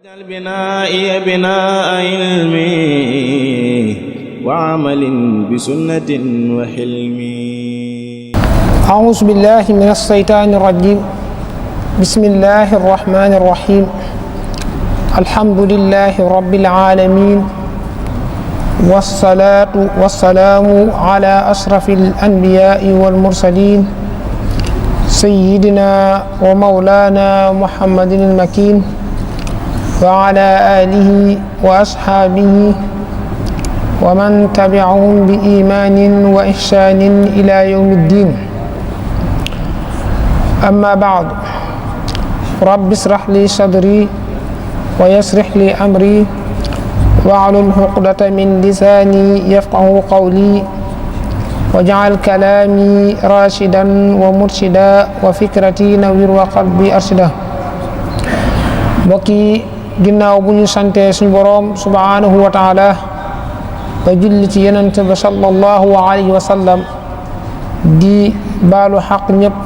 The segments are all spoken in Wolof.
واجعل بنائي بناء علم وعمل بسنة وحلم. أعوذ بالله من الشيطان الرجيم. بسم الله الرحمن الرحيم. الحمد لله رب العالمين، والصلاة والسلام على أشرف الأنبياء والمرسلين سيدنا ومولانا محمد المكين وعلى آله وأصحابه ومن تبعهم بإيمان وإحسان إلى يوم الدين. أما بعد، رب اشرح لي صدري ويسر لي أمري واحلل عقدة من لساني يفقهوا قولي واجعل كلامي راشدا ومرشدا وفكرتي نوير وقلبي أرشدا. mbokk yi, ginnaaw bu ñu sante suñu boroom subhanahu wa taala ba julli ci yonent ba sallallahu alayhi wa sallam, di baalu xaq ñëpp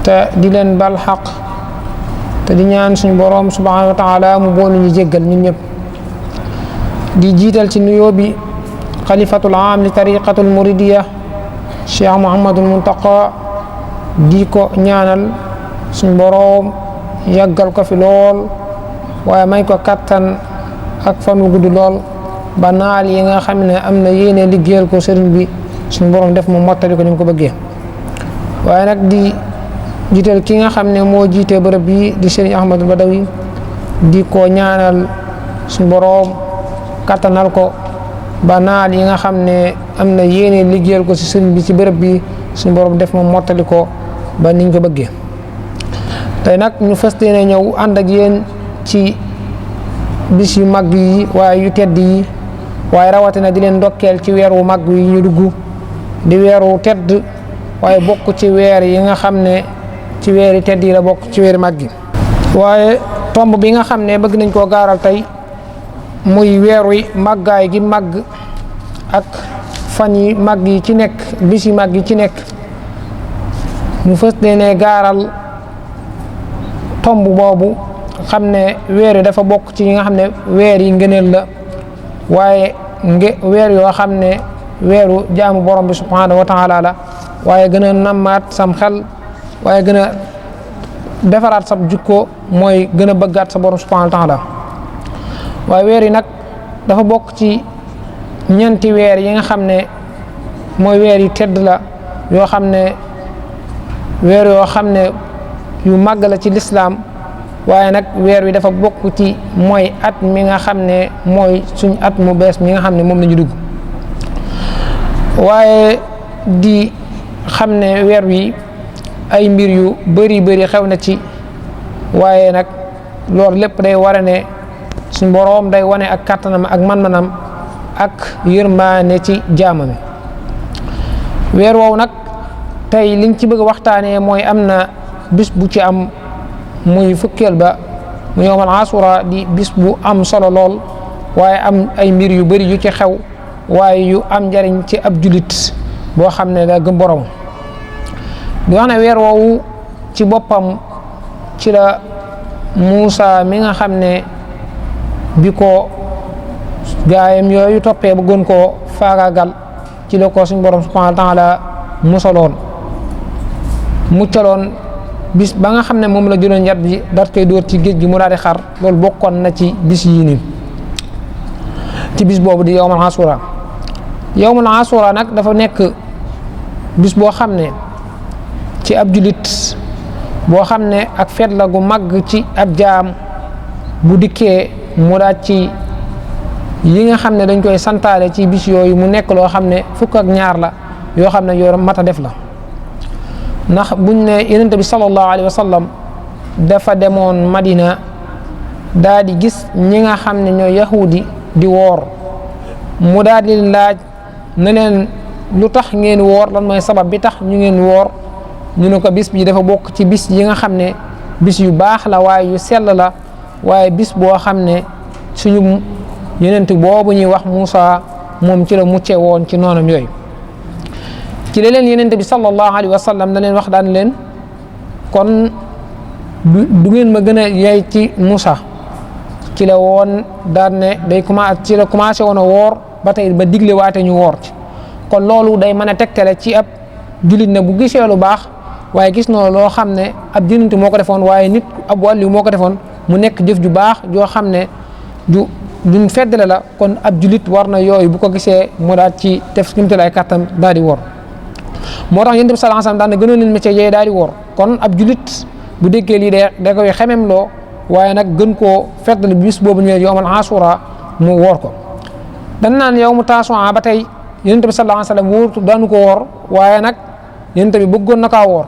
te di leen baal xaq te di ñaan suñu boroom subhanahu wa taala mu boolu ñu jéggal ñun ñëpp. di jiital ci nuyoo bi xalifatul aam li tariqatul muridiya Cheikh Mouhamadul Muntaqa, di ko ñaanal suñu boroom yàggal ko fi lool waaye may ko kattan ak fan wu gudd lool ba naal yi nga xam ne am na yéene liggéeyal ko sëriñ bi suñu borom def mu mottali ko ni mu ko bëggee. waaye nag di jiital ki nga xam ne moo jiite bërëb bi di sëriñ Ahmadul Badawi, di ko ñaanal suñu borom kattanal ko ba naal yi nga xam ne am na yéene liggéeyal ko si sëriñ bi ci bërëb bi suñu borom def mu mottali ko ba niñ ko bëggee. tey nag ñu fas yéene ñëw ànd ak yéen ci bis yu mag yi waaye yu tedd yi, waaye rawatina di leen ndokkeel ci weer wu mag yi ñu dugg di weer wu tedd, waaye bokk ci weer yi nga xam ne ci weeri tedd yi la bokk, ci weeri mag yi. waaye tomb bi nga xam ne bëgg nañ koo gaaral tey muy weer wi màggaay gi màgg ak fan yi mag yi ci nekk, bis yi mag yi ci nekk, ñu fas yéene gaaral tomb boobu xam ne weer yi dafa bokk ci yi nga xam ne weer yi ngëneel la, waaye weer yoo xam ne weeru jaamu borom bi subhanahu wa taala la, waaye gën a nammaat sam xel, waaye gën a defaraat sa jukko, mooy gën a bëggaat sa borom subhanahu wa taala. waaye weer yi nag dafa bokk ci ñeenti weer yi nga xam ne mooy weer yi tedd la, yoo xam ne weer yoo xam ne yu màgg la ci lislaam, waaye nag weer wi dafa bokk ci mooy at mi nga xam ne mooy suñ at mu bees mi nga xam ne moom la ñu dugg. waaye di xam ne weer wi ay mbir yu bari xew na ci, waaye nag loolu lépp day wara ne suñ boroom day wane ak kàttanam ak man-manam ak yërmaane ci jaamam. weer woowu nag tey liñ ci bëgg a waxtaanee mooy am na bis bu ci am muy fukkeel ba mu yowmal asura, di bis bu am solo lool, waaye am ay mbir yu bari yu ci xew, waaye yu am njariñ ci ab julit boo xam ne da gëm borom. di wax ne weer woowu ci boppam ci la Muusa mi nga xam ne bi ko gaayam yooyu toppee ba gën koo faagaagal, ci la ko suñ borom subhanahu wa taala muccaloon bis ba nga xam ne moom la jëloon yat bi daat koy dóor ci géej gi mu daal di xar. loolu bokkoon na ci bis yii nii, ci bis boobu di yawmal asura. yawmal asura nag dafa nekk bis boo xam ne ci ab julit boo xam ne ak feet la gu màgg ci ab jaam bu dikkee mu daat ci yi nga xam ne dañ koy santaale ci bis yooyu, mu nekk loo xam ne fukk ak ñaar la yoo xam ne yoo mat a def la. ndax buñ ne yonent bi sallallahu alayhi wa sallam dafa demoon Madina daa di gis ñi nga xam ne ñooy yahudi di woor, mu daal di laaj ne leen lu tax ngeen woor, lan mooy sabab bi tax ñu ngeen woor. ñu ne ko bis bi dafa bokk ci bis yi nga xam ne bis yu baax la, waaye yu sell la, waaye bis boo xam ne suñu yonent boobu ñuy wax Muusa moom ci la mucce woon ci noonam yooyu. ci la leen yonent bi sallallahu alayhi wa sallam da leen wax daan leen kon du ngeen ma gën a yey ci Muusa ci la woon daan ne day ci la commencé woon a woor ba tey ba digle waate ñu woor ci kon loolu day mën a tegtale ci ab jullit ne bu gisee lu baax waaye gis na loo xam ne ab jullit moo ko defoon waaye nit ab wàllu moo ko defoon mu nekk jëf ju baax joo xam ne duñ feddale la kon ab jullit war na yooyu bu ko gisee mu daal ci def kimtal ay kàttan daal di woor moo tax yonent bi sallallahu alayhi wasallam daan ne gënoon leen métier yee daal di woor kon ab jullit bu déggee lii da koy xemem loo waaye nag gën koo feddale bis boobu ñëwee yawmal asura mu woor ko dan naan yow mu taasuwaa ba tey yonent bi sallallahu alayhi wasallam wóortu daanu ko woor waaye nag yonent bi bëggoon na kaa woor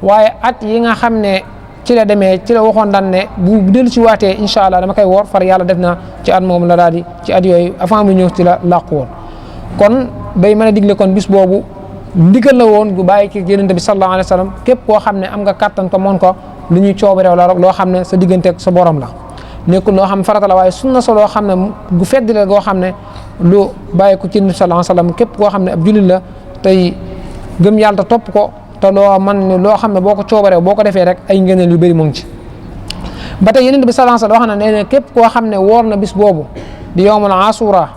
waaye at yi nga xam ne ci la demee ci la waxoon daan ne bu dellu ci waatee incha allah dama koy woor far yàlla def na ci at moom la daal di ci at yooyu avant mu ñëw ci la làqu woon kon day mën a digle kon bis boobu ndigal la woon gu bàyyi ci yonent bi sallallahu alayhi wasallam képp koo xam ne am nga kàttan ko moon ko lu ñuy coobareew la loo xam ne sa digganteeg sa borom la nekkul loo xam farata la waaye sunna sa loo xam ne gu fedd la goo xam ne lu bàyyi ko ci yonent bi sallallahu alayhi wasallam képp koo xam ne ab jullit la tey gëm yàlla te topp ko te loo man ni loo xam ne boo ko coobareew boo ko defee rek ay ngëneel yu bëri mu ngi ci ba tey yonent bi sallallahu alayhi wasallam wax na nee na képp koo xam ne woor na bis boobu di yawmul asura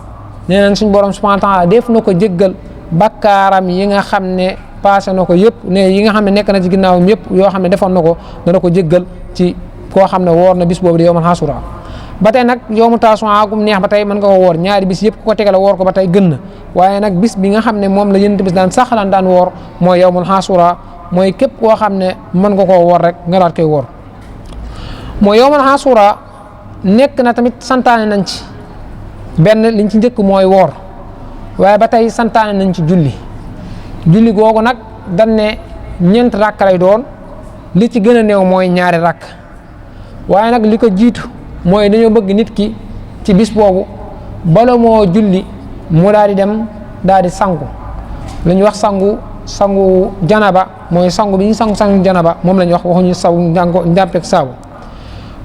nee nañ suñu borom subhanahu wa ta'ala def na ko jéggal bakkaaram yi nga xam ne passé na ko yëpp ne yi nga xam ne nekk na ci ginnaawam yëpp yoo xam ne defoon na ko dana ko jéggal ci koo xam ne woor na bis boobu di yawmul asura ba tey nag yawmu taasuwaa gum neex ba tey mën nga ko woor ñaari bis yëpp ku ko tegale woor ko ba tey gën na waaye nag bis bi nga xam ne moom la yonent bi daan saxalaan daan woor mooy yawmul asura mooy képp koo xam ne mën nga koo woor rek nga daal koy woor mooy yawmul asura nekk na tamit santaane nañ ci benn liñ ci njëkk mooy woor waaye ba tey santaane nañ ci julli googu nag dañ ne ñeent rakk lay doon li ci gën a néew mooy ñaari rakk waaye nag li ko jiitu mooy dañoo bëgg nit ki ci bis boobu bala moo julli mu daal di dem daal di sangu la ñuy wax sangu janaba mooy sangu bi ñu sangu janaba moom la ñuy wax waxuñu njàmpeeg saabu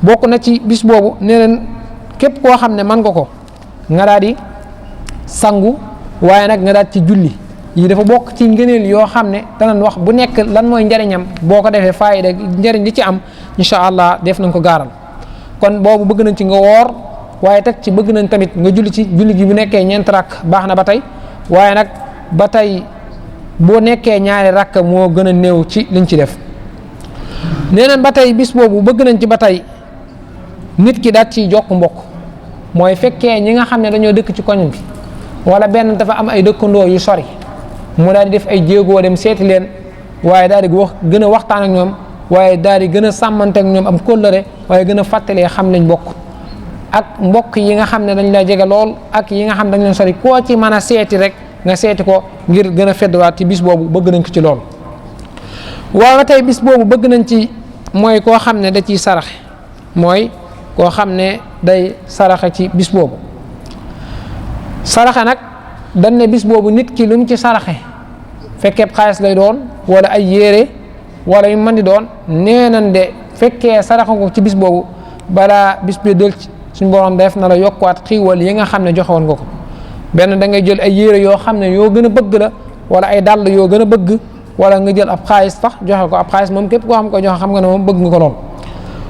bokk na ci bis boobu nee leen képp koo xam ne mën nga ko nga daal di sangu waaye nag nga daal ci julli yi dafa bokk ci ngëneel yoo xam ne danañ wax bu nekk lan mooy njariñam boo ko defee faayida njariñ li ci am incha allah def nañ ko gaaral kon boobu bëgg nañ ci nga woor waaye teg ci bëgg nañ tamit nga julli ci julli gi bu nekkee ñeent rakk baax na ba tey waaye nag ba tey boo nekkee ñaari rakk moo gën a néew ci liñ ci def nee nañ ba tey bis boobu bëgg nañ ci ba tey nit ki daat ci jokk mbokk mooy fekkee ñi nga xam ne dañoo dëkk ci koñ bi wala benn dafa am ay dëkkandoo yu sori mu daal di def ay jéegoo dem seeti leen waaye daal di gën a waxtaan ak ñoom waaye daal di gën a sàmmante ak ñoom am kóllëre waaye gën a fàttalee xam lañ bokk ak mbokk yi nga xam ne dañ la jege lool ak yi nga xam dañ leen sori koo ci mën a seeti rek nga seeti ko ngir gën a feddwaat ci bis boobu bëgg nañ ko ci lool waaye tey bis boobu bëgg nañ ci mooy koo xam ne da ciy saraxe mooy koo xam ne day saraxe ci bis boobu saraxe nag dañ ne bis boobu nit ki lu mu ci saraxe fekkee xaalis lay doon wala ay yére wala yu mën di doon nee nañ de fekkee saraxe ko ci bis boobu balaa bis bi del ci suñ borom def na la yokkuwaat xiiwal yi nga xam ne joxe woon nga ko benn da ngay jël ay yére yoo xam ne yoo gën a bëgg la wala ay dàll yoo gën a bëgg wala nga jël ab xaalis sax joxe ko ab xaalis moom képp koo xam ko joxe xam nga ne moom bëgg nga ko lool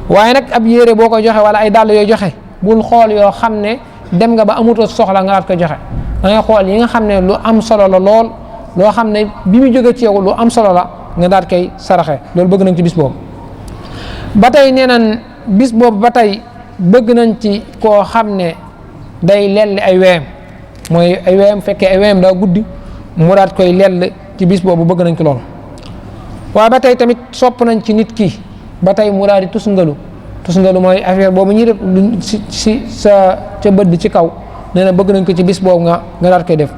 waaye nag ab yére boo koy joxe wala ay dàll yoo joxe bul xool yoo xam ne dem nga ba amutoo soxla nga daat ko joxe da ngay xool yi nga xam ne lu am solo la lool loo xam ne bi mu jóge ci yow lu am solo la nga daat koy saraxe loolu bëgg nañ ci bis boobu ba tey nee nañ bis boobu ba tey bëgg nañ ci koo xam ne day lelli ay weyam mooy ay weyam fekkee ay weyam daa guddi mu daat koy lell ci bis boobu bëgg nañ ko lool waaye ba tey tamit sopp nañ ci nit ki ba tey mu daal di tusngalu mooy affaire boobu ñuy def si sa ca bët bi ci kaw nee na bëgg nañ ko ci bis boobu nga daat koy def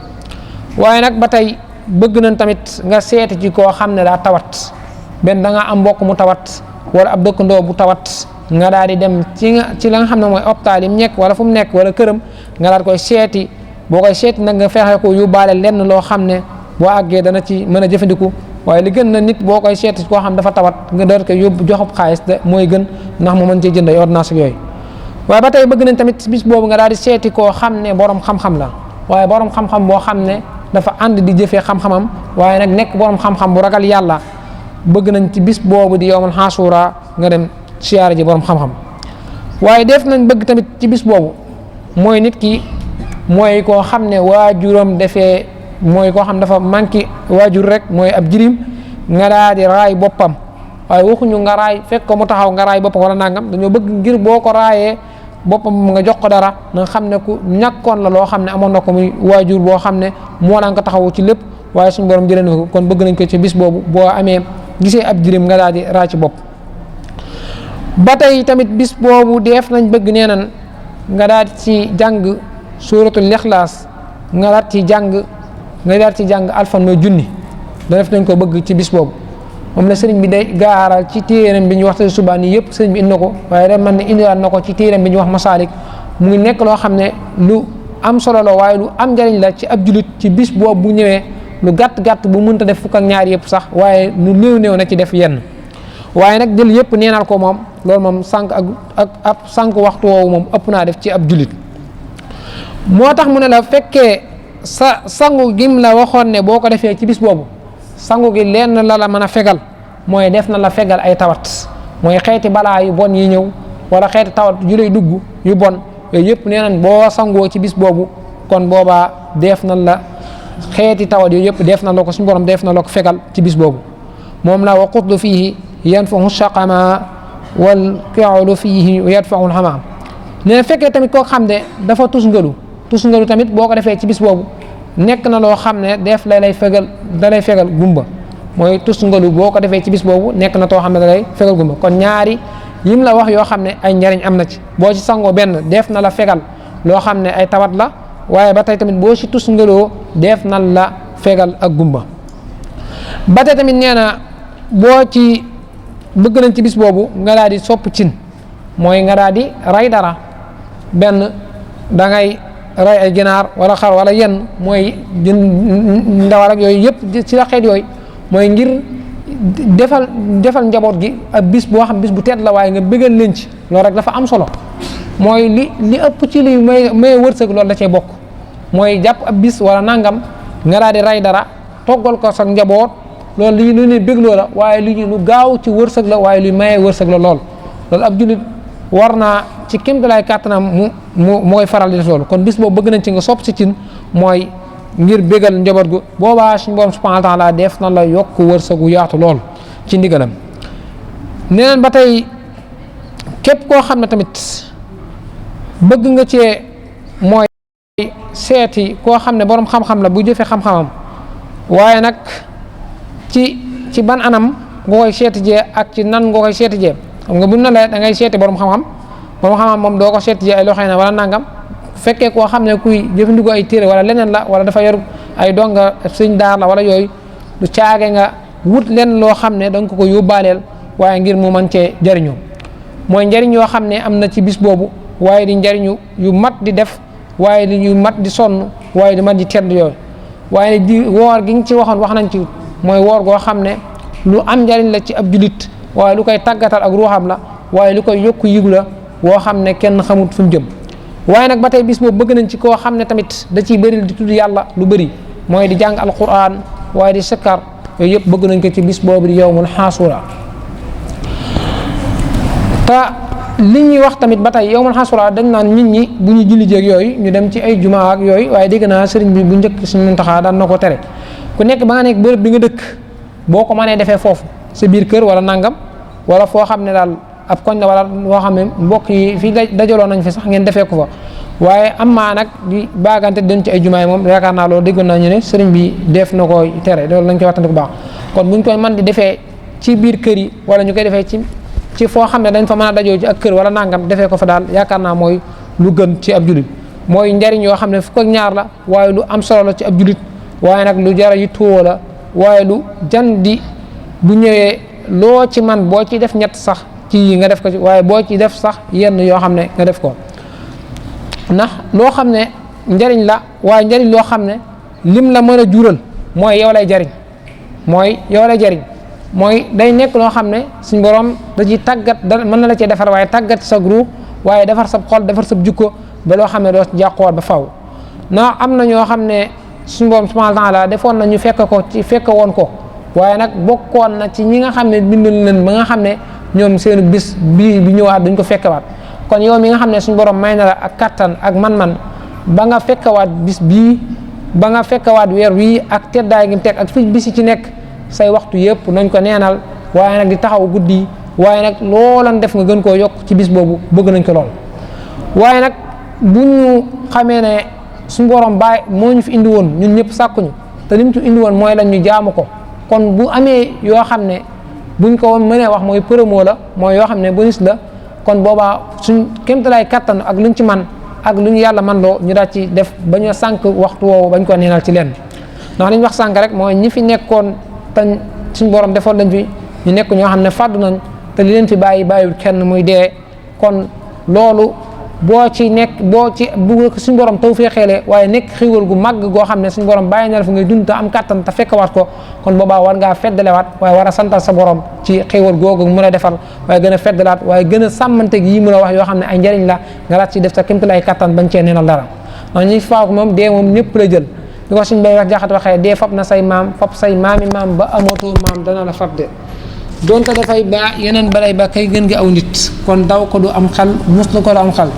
waaye nag ba tey bëgg nañ tamit nga seeti ci koo xam ne daa tawat benn da nga am mbokk mu tawat wala ab dëkkandoo bu tawat nga daal di dem ci la nga xam ne mooy hôpital yi mu nekk wala fu mu nekk wala këram nga daal koy seeti boo koy seeti nag nga fexe ko yóbbaale lenn loo xam ne boo àggee dana ci mën a jëfandiku waaye li gën na nit boo koy seeti koo xam dafa tawat nga daal koy yóbbu joxub xaalis de mooy gën ndax mu mën cee jënd ay ordonnance ak yooyu waaye ba tey bëgg nañ tamit bis boobu nga daal di seeti koo xam ne borom xam-xam la waaye borom xam-xam boo xam ne dafa ànd di jëfee xam-xamam waaye nag nekk borom xam-xam bu ragal yàlla bëgg nañ ci bis boobu di yawmul Ashura nga dem siyaare ji borom xam-xam waaye def nañ bëgg tamit ci bis boobu mooy nit ki mooy koo xam ne waajuram defee mooy koo xam dafa manqué waajur rek mooy ab jirim nga daal di raay boppam waaye waxuñu nga raay fekk ko mu taxaw nga raay boppam wala nangam dañoo bëgg ngir boo ko raayee boppam nga jox ko dara nga xam ne ku ñàkkoon la loo xam ne amoon na ko muy waajur boo xam ne moo daan ko taxawu ci lépp waaye suñu borom jëlee na ko kon bëgg nañ ko ci bis boobu boo amee gisee ab jirim nga daal di raay ci bopp. ba tey tamit bis boobu def nañ bëgg nee nan nga daal ci jàng suuratul Ixlaas nga daal ci jàng alfan mooy junni da def nañ ko bëgg ci bis boobu moom la sëriñ bi day gaaral ci téeram bi ñu wax te subaan yi yëpp sëriñ bi indi na ko waaye ren man ne indiwaat na ko ci téeram bi ñu wax Masaalik mu ngi nekk loo xam ne lu am solo la waaye lu am njariñ la ci ab julit ci bis boobu bu ñëwee lu gàtt bu mënta def fukk ak ñaar yëpp sax waaye lu néew na ci def yenn waaye nag jël yëpp neenal ko moom loolu moom sànq ak ab sànq waxtu woowu moom ëpp naa def ci ab julit moo tax mu ne la fekkee sa sangu gim la waxoon ne boo ko defee ci bis boobu sangu gi lenn la mën a fegal mooy def na la fegal ay tawat mooy xeeti balaa yu bon yi ñëw wala xeeti tawat yu lay dugg yu bon yooyu yëpp nee nañ boo sangoo ci bis boobu kon boobaa def na la xeeti tawat yooyu yëpp def na la ko suñu borom def na la ko fegal ci bis boobu moom la wa qutlu fiihi yanfahu shaqama wal fi'lu fiihi yadfahu al-hamaam nee na fekkee tamit koo xam ne dafa tusngalu tamit boo ko defee ci bis boobu nekk na loo xam ne def lay fegal da lay fegal gumba mooy tusngalu boo ko defee ci bis boobu nekk na too xam ne da lay fegal gumba kon ñaari yim la wax yoo xam ne ay njariñ am na ci boo ci sangoo benn def na la fegal loo xam ne ay tawat la waaye ba tey tamit boo ci tusngaloo def na la fegal ak gumba ba tey tamit nee na boo ci bëgg nañ ci bis boobu nga daal di sopp cin mooy nga daal di ray dara benn da ngay ray ay ginaar wala xar wala yenn mooy ndawal ak yooyu yëpp ci la xeet yooyu mooy ngir defal njaboot gi ak bis boo xam bis bu tedd la waaye nga bëggal leen ci loolu rek dafa am solo mooy li ëpp ci li may wërsëg loolu da cee bokk mooy jàpp ab bis wala nangam nga daal di ray dara toggal ko sa njaboot loolu li lu ne bégloo la waaye lu gaaw ci wërsëg la waaye lu maye wërsëg la loolu ab jullit war naa ci kéemtalaay kàttanam mu koy faral di def loolu kon bis boobu bëgg nañ ci nga sopp si cin mooy ngir bégal njaboot gu boobaa suñu borom subhanahu wa taala def na la yokk wërsëgu yaatu lool ci ndigalam neneen ba tey képp koo xam ne tamit bëgg nga cee mooy seeti koo xam ne borom xam-xam la bu jëfee xam-xamam waaye nag ci ban anam nga koy seeti jee ak ci nan nga koy seeti jee xam nga bu na la da ngay seeti borom xam-xam moom doo ko seeti jee ay loxo na wala nangam fekkee koo xam ne kuy jëfandikoo ay téere wala leneen la wala dafa yor ay donga sëñ daar la wala yooyu du caage nga wut leen loo xam ne da nga ko yóbbaaleel waaye ngir mu mën cee jariñu mooy njariñ yoo xam ne am na ci bis boobu waaye di njariñu yu mat di def waaye di yu mat di sonn waaye di mat di tedd yooyu waaye di woor gi nga ci waxoon wax nañ ci mooy woor goo xam ne lu am njariñ la ci ab julit waaye lu koy tàggatal ak ruuxam la waaye lu koy yokku yigu la woo xam ne kenn xamut fu mu jëm waaye nag ba tey bis boobu bëgg nañ ci koo xam ne tamit da ciy bëri di tudd yàlla lu bëri mooy di jàng alquran waaye di sikkar yooyu yëpp bëgg nañ ko ci bis boobu di yawmul xaasura te li ñuy wax tamit ba tey yawmul xaasura dañ naan nit ñi bu ñu julli jéeg yooyu ñu dem ci ay jumaa ak yooyu waaye dégg naa sëriñ bi bu njëkk suñu Muntaxa daan na ko tere ku nekk ba nga nekk bërëb bi nga dëkk boo ko mënee defee foofu sa biir kër wala nangam wala foo xam ne daal ab koñ la wala loo xam ne mbokk yi fii dajaloo nañ fi sax ngeen defee ko fa waaye am maa nag di baagante dem ci ay jumaay moom yaakaar naa loolu déggoon naa ñu ne sëriñ bi def na koy tere loolu lañ koy waxtaan bu baax kon buñ koy mën di defee ci biir kër yi wala ñu koy defee ci foo xam ne dañ fa mën a dajoo ci ak kër wala nangam defee ko fa daal yaakaar naa mooy lu gën ci ab julit mooy njariñ yoo xam ne fukk ak ñaar la waaye lu am solo la ci ab julit waaye nag lu jara yi tuwoo la waaye lu jan di bu ñëwee loo ci man boo ci def ñett sax ci nga def ko ci waaye boo ci def sax yenn yoo xam ne nga def ko ndax loo xam ne njariñ la waaye njariñ loo xam ne lim la mën a jural mooy yow lay jariñ mooy day nekk loo xam ne suñ borom da ci tàggat da mën na la cee defar waaye tàggat sa groupe waaye defar sa xol defar sa jukko ba loo xam ne doo jàqoor ba faw ndax am na ñoo xam ne suñ borom subhanahu wa taala defoon na ñu fekk woon ko waaye nag bokkoon na ci ñi nga xam ne bindoon leen ba nga xam ne ñoom seen bis bi ñëwaat duñ ko fekkewaat kon yow mi nga xam ne suñu borom may na la ak kattan ak man-man ba nga fekkawaat bis bii ba nga fekkawaat weer wii ak teddaay gi mu teg ak fi bisi ci nekk say waxtu yëpp nañ ko neenal waaye nag di taxaw guddi waaye nag loolan def nga gën koo yokk ci bis boobu bëgg nañ ko lool. waaye nag bu ñu xamee ne suñu borom bàyyi moo ñu fi indi woon ñun ñëpp sàkkuñu te lim ci indi woon mooy lañ ñu jaamu ko kon bu amee yoo xam ne buñ ko mënee wax mooy promo la mooy yoo xam ne bonus la kon boobaa suñ kéemtalaay kattan ak luñ ci man ak lu ñu yàlla man loo ñu daal ci def ba ñu sànq waxtu woowu bañ ko neenal ci leen ndax li ñu wax sànq rek mooy ñi fi nekkoon te suñ borom defoon lañ fi ñu nekk ñoo xam ne fàddu nañ te li leen fi bàyyiwul kenn muy dee kon loolu boo ci nekk bu suñ borom taw fee xeele waaye nekk xiiwal gu màgg goo xam ne suñ borom bàyyi na la fi ngay dund te am kàttan te fekkawaat ko kon boobaa war ngaa feddalewaat waaye war a santal sa borom ci xiiwal googu mu la defal waaye gën a feddalaat waaye gën a sàmmante yi mu la wax yoo xam ne ay njariñ la nga laat ci def sa kémtalaay kàttan bañ cee neenal dara ndax ñi faako moom dee moom ñëpp la jël li ko suñ bay wax jaxat waxee dee fab na say maam fab say maami maam ba amatoo maam dana la fab de donte dafay ba yeneen balay ba kay gën gi aw nit kon daw ko du am xel mus lu ko du am xel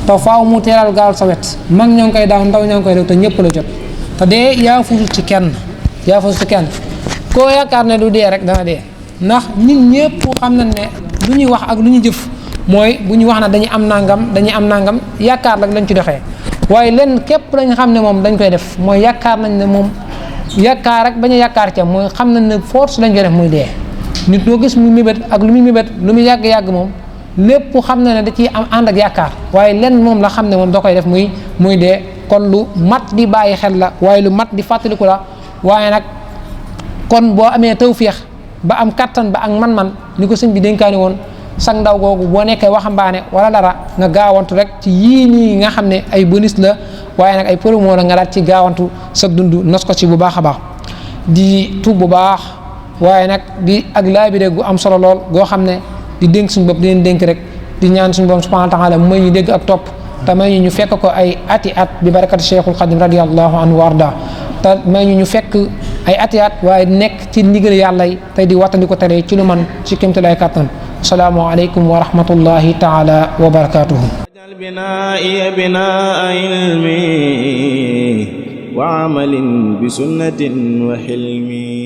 te faaw mu teeral gaal sa wet mag ñoo ngi koy daaw ndaw ñoo ngi koy daw te ñëpp la jot te dee yaa fusul ci kenn koo yaakaar ne du dee rek dana dee ndax ñun ñëpp xam nañ ne lu ñuy wax ak lu ñu jëf mooy bu ñu wax na dañuy am nangam yaakaar rek lañ ci doxee waaye lenn képp lañ xam ne moom dañ koy def mooy yaakaar nañ ne moom yaakaar rek bañ a yaakaar ca mooy xam nañ ne force lañ koy def muy dee nit ñoo gis mu mébét ak lu muy mébét lu muy yàgg-yàgg moom lépp xam na ne da ciy am ànd ak yaakaar waaye lenn moom la xam ne moom da koy def muy dee kon lu mat di bàyyi xel la waaye lu mat di fàttaliku la waaye nag kon boo amee tawféex ba am kattan ba ak man-man ni ko sëñ bi dénkaani woon sag ndaw googu boo nekkee waxambaane wala dara nga gaawantu rek ci yii nii nga xam ne ay bonus la waaye nag ay promo la nga daal ci gaawantu sa dund nos ko ci bu baax a baax di tuub bu baax waaye nag di ak laabire gu am solo lool goo xam ne di dénk suñu bopp di leen dénk rek di ñaan suñu borom subhanahu wa taala mu may ñu dégg ak topp te may ñu fekk ko ay ati at bi barakati cheikhul xadim radiallahu anhu wa arda te may ñu fekk ay ati at waaye nekk ci ndigal yàlla yi tey di wattandi ko tere ci lu man ci kémtalaay kàttan asalaamu aleykum wa rahmatullahi taala wa barakatuhu wajal binaa'i binaa'a ilmi wa amalin bi sunnatin wa hilmi